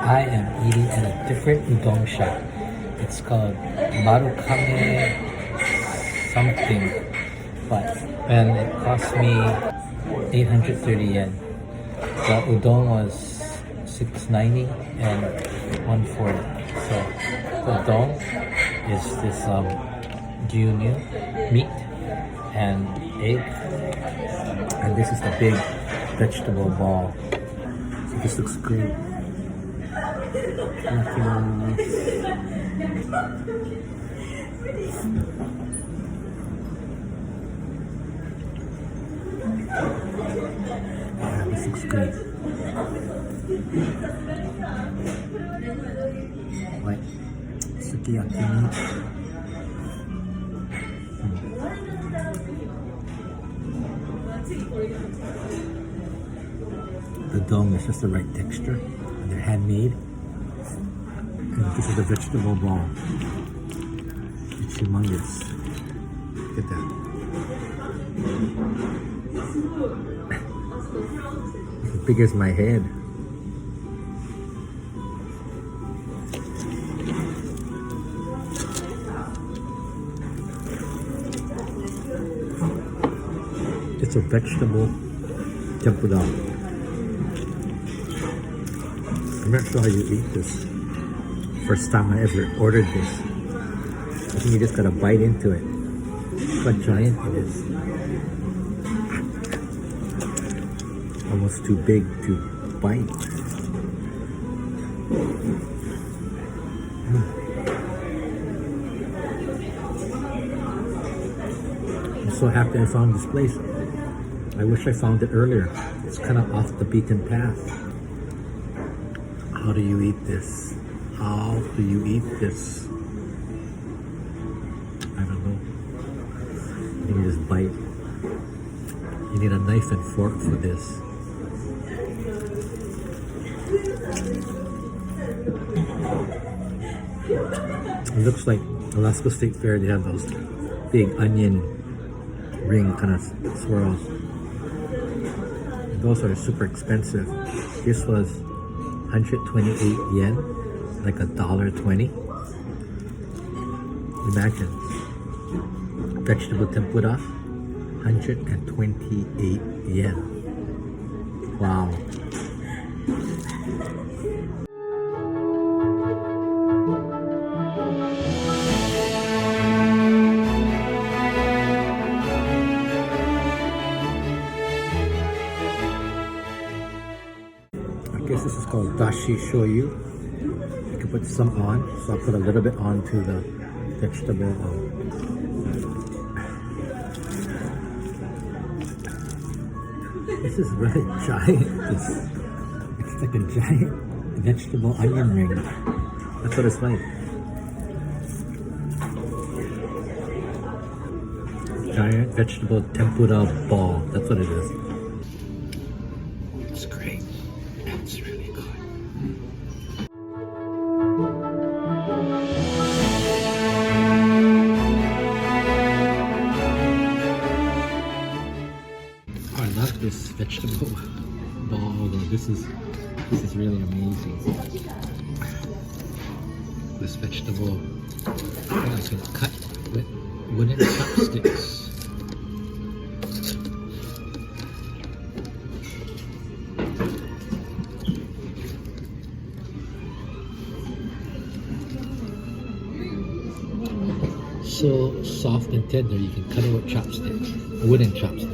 I am eating at a different udon shop. It's called Marukame something, and it cost me 830 yen. The udon was 690 and 140. So the udon is this gyunyu meat and egg, and this is the big vegetable ball. So this looks great. Yeah, this looks great. Like sukiyaki meat. The dome is just the right texture, and they're handmade. And this is the vegetable ball. It's humongous. Look at that. It's as big as my head. It's a vegetable tempura. I'm not sure how you eat this. First time I ever ordered this. I think you just gotta bite into it. Look how giant it is. Almost too big to bite. I'm so happy I found this place. I wish I found it earlier. It's kind of off the beaten path. How do you eat this? How do you eat this? I don't know. You just bite. You need a knife and fork for this. It looks like Alaska State Fair. They have those big onion ring kind of swirls. Those are super expensive. This was 128 yen, like $1.20. Imagine. Vegetable tempura, 128 yen. Wow. I guess this is called dashi shoyu. You can put some on, so I'll put a little bit onto the vegetable. This is really giant. It's like a giant vegetable onion ring. That's what it's like. Giant vegetable tempura ball. That's what it is. It's great. It's really good. I love this vegetable ball. This is really amazing. This vegetable I can cut with wooden chopsticks. So soft and tender, you can cut it with chopsticks, wooden chopsticks.